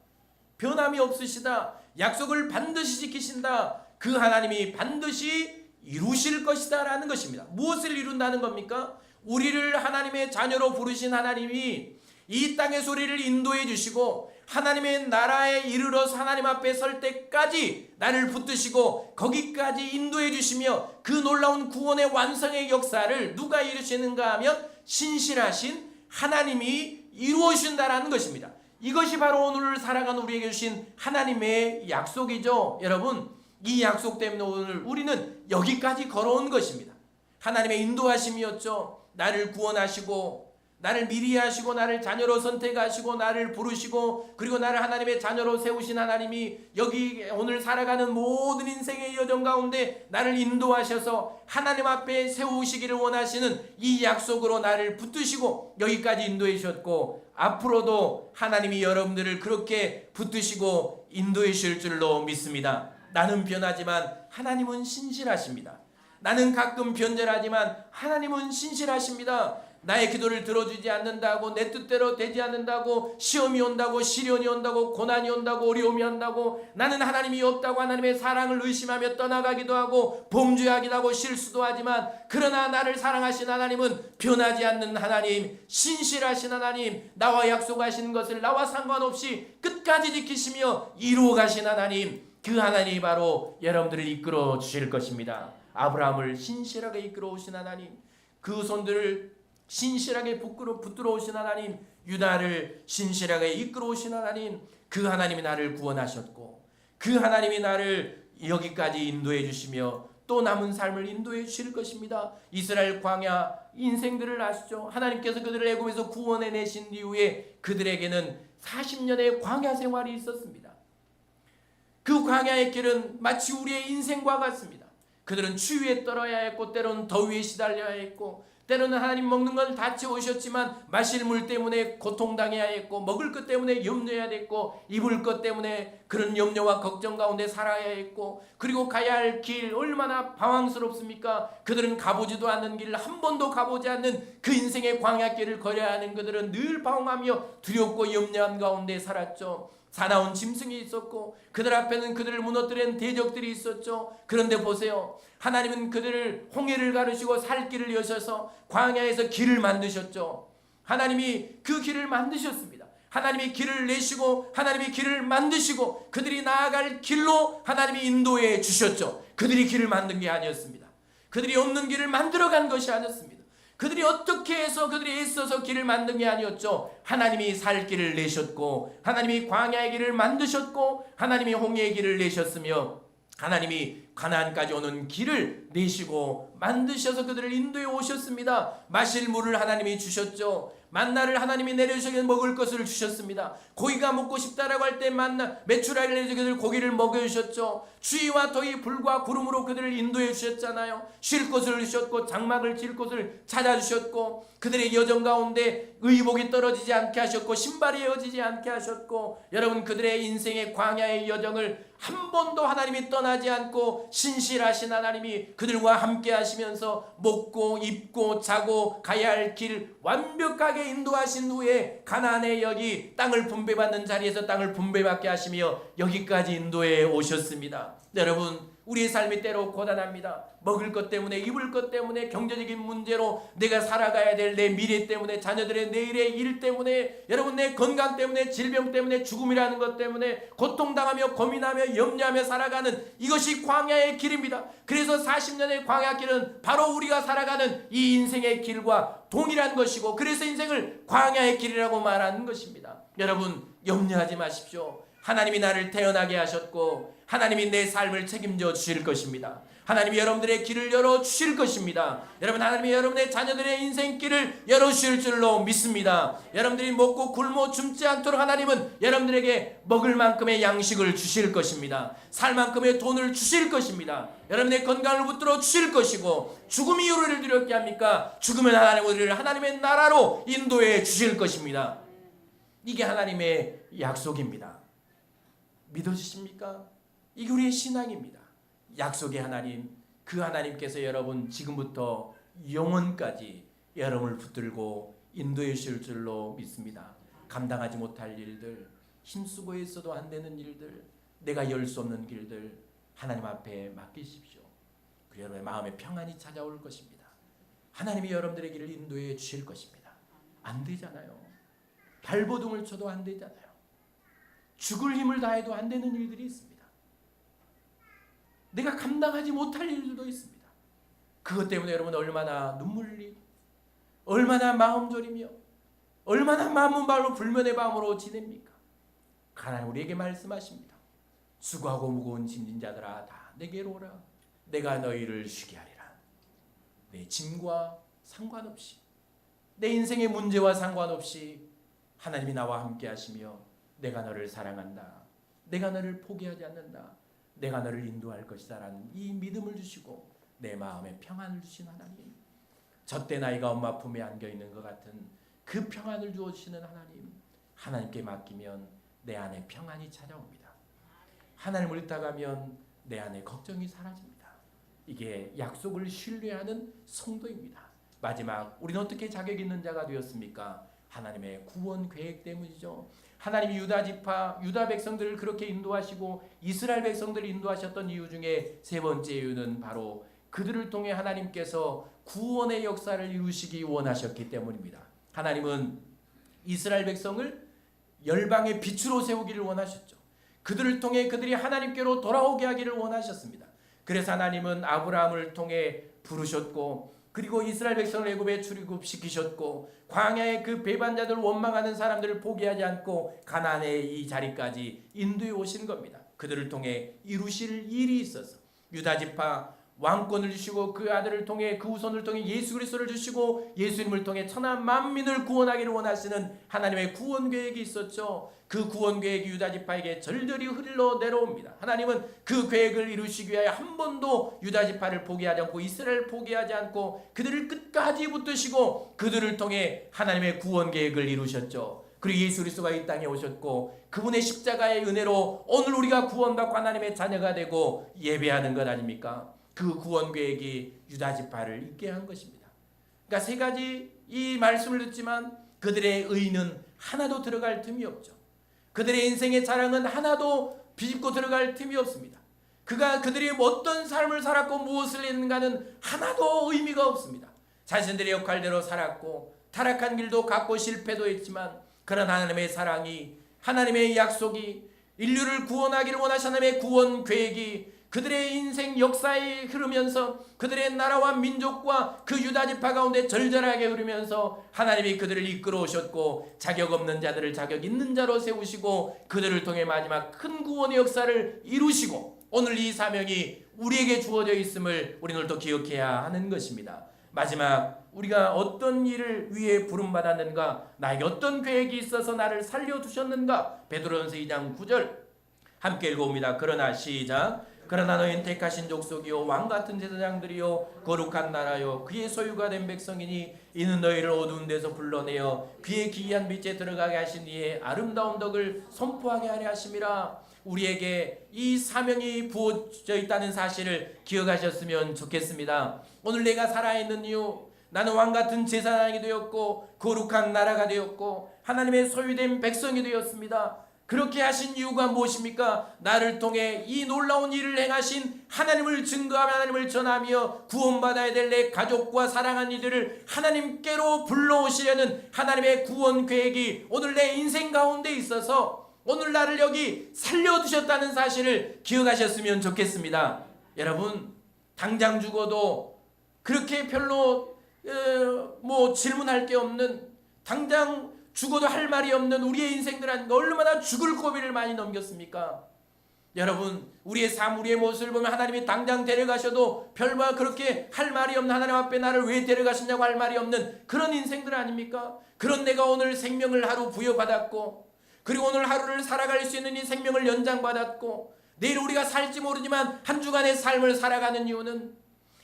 Speaker 1: 변함이 없으시다. 약속을 반드시 지키신다. 그 하나님이 반드시 이루실 것이다 라는 것입니다. 무엇을 이룬다는 겁니까? 우리를 하나님의 자녀로 부르신 하나님이 이 땅의 소리를 인도해 주시고 하나님의 나라에 이르러서 하나님 앞에 설 때까지 나를 붙드시고 거기까지 인도해 주시며 그 놀라운 구원의 완성의 역사를 누가 이루시는가 하면 신실하신 하나님이 이루어 주신다라는 것입니다. 이것이 바로 오늘을 살아가는 우리에게 주신 하나님의 약속이죠. 여러분, 이 약속 때문에 오늘 우리는 여기까지 걸어온 것입니다. 하나님의 인도하심이었죠. 나를 구원하시고 나를 미리 하시고 나를 자녀로 선택하시고 나를 부르시고 그리고 나를 하나님의 자녀로 세우신 하나님이 여기 오늘 살아가는 모든 인생의 여정 가운데 나를 인도하셔서 하나님 앞에 세우시기를 원하시는 이 약속으로 나를 붙드시고 여기까지 인도해 주셨고 앞으로도 하나님이 여러분들을 그렇게 붙드시고 인도해 주실 줄로 믿습니다. 나는 변하지만 하나님은 신실하십니다. 나는 가끔 변절하지만 하나님은 신실하십니다. 나의 기도를 들어주지 않는다고 내 뜻대로 되지 않는다고 시험이 온다고 시련이 온다고 고난이 온다고 어려움이 온다고 나는 하나님이 없다고 하나님의 사랑을 의심하며 떠나가기도 하고 범죄하기도 하고 실수도 하지만 그러나 나를 사랑하신 하나님은 변하지 않는 하나님, 신실하신 하나님, 나와 약속하신 것을 나와 상관없이 끝까지 지키시며 이루어 가신 하나님, 그 하나님이 바로 여러분들을 이끌어 주실 것입니다. 아브라함을 신실하게 이끌어 오신 하나님, 그 손들을 신실하게 붙들어 오신 하나님, 유다를 신실하게 이끌어 오신 하나님, 그 하나님이 나를 구원하셨고 그 하나님이 나를 여기까지 인도해 주시며 또 남은 삶을 인도해 주실 것입니다. 이스라엘 광야 인생들을 아시죠? 하나님께서 그들을 애굽에서 구원해 내신 이후에 그들에게는 40년의 광야 생활이 있었습니다. 그 광야의 길은 마치 우리의 인생과 같습니다. 그들은 추위에 떨어야 했고 때로는 더위에 시달려야 했고 때로는 하나님 먹는 건 다 채우셨지만 마실 물 때문에 고통당해야 했고 먹을 것 때문에 염려해야 됐고 입을 것 때문에 그런 염려와 걱정 가운데 살아야 했고 그리고 가야 할 길 얼마나 방황스럽습니까? 그들은 가보지도 않는 길을 한 번도 가보지 않는 그 인생의 광야길을 걸어야 하는 그들은 늘 방황하며 두렵고 염려한 가운데 살았죠. 사나운 짐승이 있었고 그들 앞에는 그들을 무너뜨리는 대적들이 있었죠. 그런데 보세요. 하나님은 그들을 홍해를 가르시고 살 길을 여셔서 광야에서 길을 만드셨죠. 하나님이 그 길을 만드셨습니다. 하나님이 길을 내시고 하나님이 길을 만드시고 그들이 나아갈 길로 하나님이 인도해 주셨죠. 그들이 길을 만든 게 아니었습니다. 그들이 없는 길을 만들어간 것이 아니었습니다. 그들이 어떻게 해서 그들이 애써서 길을 만든 게 아니었죠. 하나님이 살 길을 내셨고 하나님이 광야의 길을 만드셨고 하나님이 홍해의 길을 내셨으며 하나님이 가나안까지 오는 길을 내시고 만드셔서 그들을 인도해 오셨습니다. 마실 물을 하나님이 주셨죠. 만나를 하나님이 내려주셔서 먹을 것을 주셨습니다. 고기가 먹고 싶다라고 할 때 만나 메추라기를 내려서 그들 고기를 먹여주셨죠. 추위와 더위 불과 구름으로 그들을 인도해 주셨잖아요. 쉴 곳을 주셨고 장막을 칠 곳을 찾아주셨고 그들의 여정 가운데 의복이 떨어지지 않게 하셨고 신발이 헤어지지 않게 하셨고 여러분 그들의 인생의 광야의 여정을 한 번도 하나님이 떠나지 않고 신실하신 하나님이 그들과 함께 하시면서 먹고 입고 자고 가야 할 길 완벽하게 인도하신 후에 가나안의 여기 땅을 분배받는 자리에서 땅을 분배받게 하시며 여기까지 인도해 오셨습니다. 여러분 우리의 삶이 때로 고단합니다. 먹을 것 때문에 입을 것 때문에 경제적인 문제로 내가 살아가야 될 내 미래 때문에 자녀들의 내일의 일 때문에 여러분 내 건강 때문에 질병 때문에 죽음이라는 것 때문에 고통당하며 고민하며 염려하며 살아가는 이것이 광야의 길입니다. 그래서 40년의 광야길은 바로 우리가 살아가는 이 인생의 길과 동일한 것이고 그래서 인생을 광야의 길이라고 말하는 것입니다. 여러분 염려하지 마십시오. 하나님이 나를 태어나게 하셨고 하나님이 내 삶을 책임져 주실 것입니다. 하나님이 여러분들의 길을 열어주실 것입니다. 여러분 하나님이 여러분의 자녀들의 인생길을 열어주실 줄로 믿습니다. 여러분들이 먹고 굶어 굶지 않도록 하나님은 여러분들에게 먹을 만큼의 양식을 주실 것입니다. 살 만큼의 돈을 주실 것입니다. 여러분의 건강을 붙들어 주실 것이고 죽음이 우리를 두렵게 합니까? 죽으면 하나님 우리를 하나님의 나라로 인도해 주실 것입니다. 이게 하나님의 약속입니다. 믿어주십니까? 이게 우리의 신앙입니다. 약속의 하나님, 그 하나님께서 여러분 지금부터 영원까지 여러분을 붙들고 인도해 주실 줄로 믿습니다. 감당하지 못할 일들, 힘쓰고 있어도 안 되는 일들, 내가 열 수 없는 길들 하나님 앞에 맡기십시오. 그 여러분의 마음에 평안이 찾아올 것입니다. 하나님이 여러분들의 길을 인도해 주실 것입니다. 안 되잖아요. 발버둥을 쳐도 안 되잖아요. 죽을 힘을 다해도 안 되는 일들이 있습니다. 내가 감당하지 못할 일들도 있습니다. 그것 때문에 여러분 얼마나 눈물 흘리고 얼마나 마음 졸이며 얼마나 마음은 발로 불면의 밤으로 지냅니까? 하나님 우리에게 말씀하십니다. 수고하고 무거운 짐진 자들아 다 내게로 오라. 내가 너희를 쉬게 하리라. 내 짐과 상관없이 내 인생의 문제와 상관없이 하나님이 나와 함께 하시며 내가 너를 사랑한다. 내가 너를 포기하지 않는다. 내가 너를 인도할 것이다 라는 이 믿음을 주시고 내 마음에 평안을 주신 하나님, 젖된 아이가 엄마 품에 안겨있는 것 같은 그 평안을 주어주시는 하나님, 하나님께 맡기면 내 안에 평안이 찾아옵니다. 하나님을 의탁하면 내 안에 걱정이 사라집니다. 이게 약속을 신뢰하는 성도입니다. 마지막 우리는 어떻게 자격 있는 자가 되었습니까? 하나님의 구원 계획 때문이죠. 하나님이 유다 지파, 유다 백성들을 그렇게 인도하시고 이스라엘 백성들을 인도하셨던 이유 중에 세 번째 이유는 바로 그들을 통해 하나님께서 구원의 역사를 이루시기 원하셨기 때문입니다. 하나님은 이스라엘 백성을 열방의 빛으로 세우기를 원하셨죠. 그들을 통해 그들이 하나님께로 돌아오게 하기를 원하셨습니다. 그래서 하나님은 아브라함을 통해 부르셨고 그리고 이스라엘 백성을 애굽에 출애굽시키셨고 광야의 그 배반자들 원망하는 사람들을 포기하지 않고 가나안의 이 자리까지 인도해 오신 겁니다. 그들을 통해 이루실 일이 있어서 유다지파 왕권을 주시고 그 아들을 통해 그 후손을 통해 예수 그리스도를 주시고 예수님을 통해 천하 만민을 구원하기를 원하시는 하나님의 구원 계획이 있었죠. 그 구원 계획이 유다지파에게 절절히 흘러 내려옵니다. 하나님은 그 계획을 이루시기 위하여 한 번도 유다지파를 포기하지 않고 이스라엘을 포기하지 않고 그들을 끝까지 붙드시고 그들을 통해 하나님의 구원 계획을 이루셨죠. 그리고 예수 그리스도가 이 땅에 오셨고 그분의 십자가의 은혜로 오늘 우리가 구원받고 하나님의 자녀가 되고 예배하는 것 아닙니까? 그 구원 계획이 유다지파를 있게 한 것입니다. 그러니까 세 가지 이 말씀을 듣지만 그들의 의는 하나도 들어갈 틈이 없죠. 그들의 인생의 자랑은 하나도 비집고 들어갈 틈이 없습니다. 그들이 어떤 삶을 살았고 무엇을 했는가는 하나도 의미가 없습니다. 자신들의 역할대로 살았고 타락한 길도 갔고 실패도 했지만 그런 하나님의 사랑이 하나님의 약속이 인류를 구원하기를 원하시는 하나님의 구원 계획이 그들의 인생 역사에 흐르면서 그들의 나라와 민족과 그 유다지파 가운데 절절하게 흐르면서 하나님이 그들을 이끌어 오셨고 자격 없는 자들을 자격 있는 자로 세우시고 그들을 통해 마지막 큰 구원의 역사를 이루시고 오늘 이 사명이 우리에게 주어져 있음을 우리는 오늘도 기억해야 하는 것입니다. 마지막 우리가 어떤 일을 위해 부름받았는가, 나에게 어떤 계획이 있어서 나를 살려두셨는가. 베드로전서 2장 9절 함께 읽어봅니다. 그러나 시작. 그러나 너희는 택하신 족속이요 왕같은 제사장들이요 거룩한 나라요 그의 소유가 된 백성이니 이는 너희를 어두운 데서 불러내어 그의 기이한 빛에 들어가게 하신 이의 아름다운 덕을 선포하게 하려 하심이라. 우리에게 이 사명이 부어져 있다는 사실을 기억하셨으면 좋겠습니다. 오늘 내가 살아있는 이유, 나는 왕같은 제사장이 되었고 거룩한 나라가 되었고 하나님의 소유된 백성이 되었습니다. 그렇게 하신 이유가 무엇입니까? 나를 통해 이 놀라운 일을 행하신 하나님을 증거하며 하나님을 전하며 구원받아야 될 내 가족과 사랑하는 이들을 하나님께로 불러오시려는 하나님의 구원 계획이 오늘 내 인생 가운데 있어서 오늘 나를 여기 살려두셨다는 사실을 기억하셨으면 좋겠습니다. 여러분, 당장 죽어도 그렇게 별로 질문할 게 없는, 당장 죽어도 할 말이 없는 우리의 인생들 아닌가. 얼마나 죽을 고비를 많이 넘겼습니까? 여러분, 우리의 삶, 우리의 모습을 보면 하나님이 당장 데려가셔도 별바 그렇게 할 말이 없는, 하나님 앞에 나를 왜 데려가시냐고 할 말이 없는 그런 인생들 아닙니까? 그런 내가 오늘 생명을 하루 부여받았고 그리고 오늘 하루를 살아갈 수 있는 이 생명을 연장받았고 내일 우리가 살지 모르지만 한 주간의 삶을 살아가는 이유는,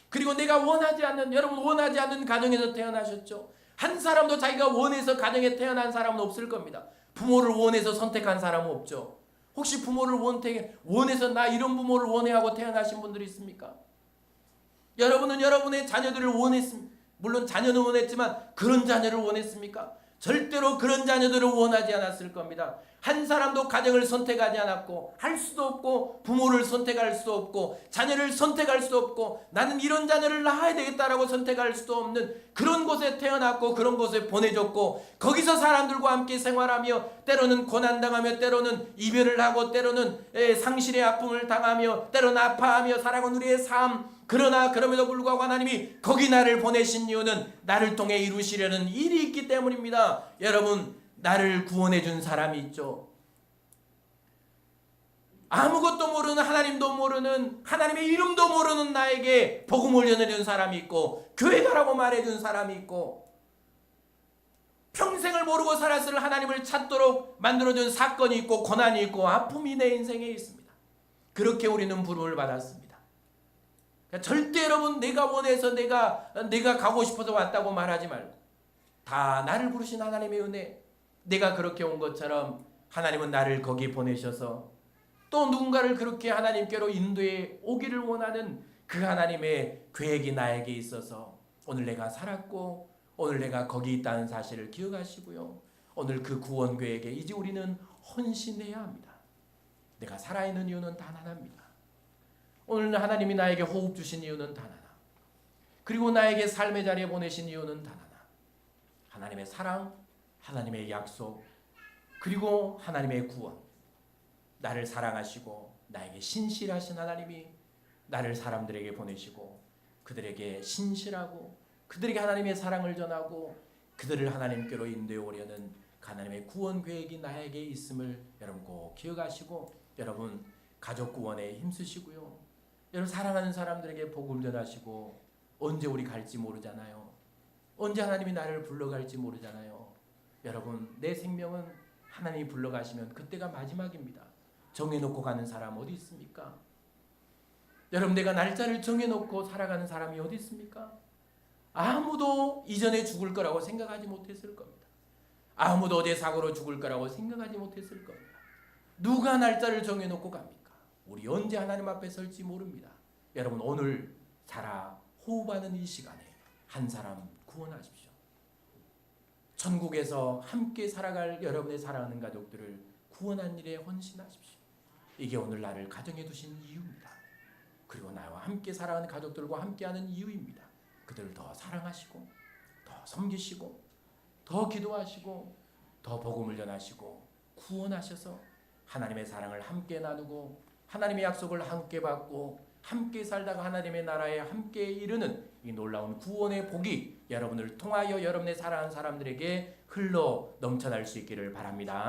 Speaker 1: 그리고 내가 원하지 않는, 여러분 원하지 않는 가정에서 태어나셨죠. 한 사람도 자기가 원해서 가정에 태어난 사람은 없을 겁니다. 부모를 원해서 선택한 사람은 없죠. 혹시 부모를 원해서 나 이런 부모를 원해 하고 태어나신 분들이 있습니까? 여러분은 여러분의 자녀들을 원했습니다. 물론 자녀는 원했지만 그런 자녀를 원했습니까? 절대로 그런 자녀들을 원하지 않았을 겁니다. 한 사람도 가정을 선택하지 않았고 할 수도 없고 부모를 선택할 수도 없고 자녀를 선택할 수도 없고 나는 이런 자녀를 낳아야 되겠다라고 선택할 수도 없는 그런 곳에 태어났고 그런 곳에 보내졌고 거기서 사람들과 함께 생활하며 때로는 고난당하며 때로는 이별을 하고 때로는 상실의 아픔을 당하며 때로는 아파하며 살아간 우리의 삶. 그러나 그럼에도 불구하고 하나님이 거기 나를 보내신 이유는 나를 통해 이루시려는 일이 있기 때문입니다. 여러분, 나를 구원해 준 사람이 있죠. 아무것도 모르는, 하나님도 모르는, 하나님의 이름도 모르는 나에게 복음을 전해준 사람이 있고 교회가라고 말해준 사람이 있고 평생을 모르고 살았을 하나님을 찾도록 만들어준 사건이 있고 고난이 있고 아픔이 내 인생에 있습니다. 그렇게 우리는 부름을 받았습니다. 절대 여러분 내가 원해서 내가 가고 싶어서 왔다고 말하지 말고 다 나를 부르신 하나님의 은혜, 내가 그렇게 온 것처럼 하나님은 나를 거기 보내셔서 또 누군가를 그렇게 하나님께로 인도해 오기를 원하는 그 하나님의 계획이 나에게 있어서 오늘 내가 살았고 오늘 내가 거기 있다는 사실을 기억하시고요. 오늘 그 구원 계획에 이제 우리는 헌신해야 합니다. 내가 살아있는 이유는 단 하나입니다. 오늘 하나님이 나에게 호흡 주신 이유는 단 하나. 그리고 나에게 삶의 자리에 보내신 이유는 단 하나. 하나님의 사랑, 하나님의 약속, 그리고 하나님의 구원. 나를 사랑하시고 나에게 신실하신 하나님이 나를 사람들에게 보내시고 그들에게 신실하고 그들에게 하나님의 사랑을 전하고 그들을 하나님께로 인도해 오려는 하나님의 구원 계획이 나에게 있음을 여러분 꼭 기억하시고, 여러분 가족 구원에 힘쓰시고요. 여러분 사랑하는 사람들에게 복음을 전하시고 언제 우리 갈지 모르잖아요. 언제 하나님이 나를 불러갈지 모르잖아요. 여러분 내 생명은 하나님이 불러가시면 그때가 마지막입니다. 정해놓고 가는 사람 어디 있습니까? 여러분 내가 날짜를 정해놓고 살아가는 사람이 어디 있습니까? 아무도 이전에 죽을 거라고 생각하지 못했을 겁니다. 아무도 어제 사고로 죽을 거라고 생각하지 못했을 겁니다. 누가 날짜를 정해놓고 갑니까? 우리 언제 하나님 앞에 설지 모릅니다. 여러분 오늘 살아 호흡하는 이 시간에 한 사람 구원하십시오. 천국에서 함께 살아갈 여러분의 사랑하는 가족들을 구원한 일에 헌신하십시오. 이게 오늘 나를 가정해 두신 이유입니다. 그리고 나와 함께 살아가는 가족들과 함께하는 이유입니다. 그들을 더 사랑하시고 더 섬기시고 더 기도하시고 더 복음을 전하시고 구원하셔서 하나님의 사랑을 함께 나누고 하나님의 약속을 함께 받고 함께 살다가 하나님의 나라에 함께 이르는 이 놀라운 구원의 복이 여러분을 통하여 여러분의 사랑하는 사람들에게 흘러 넘쳐날 수 있기를 바랍니다.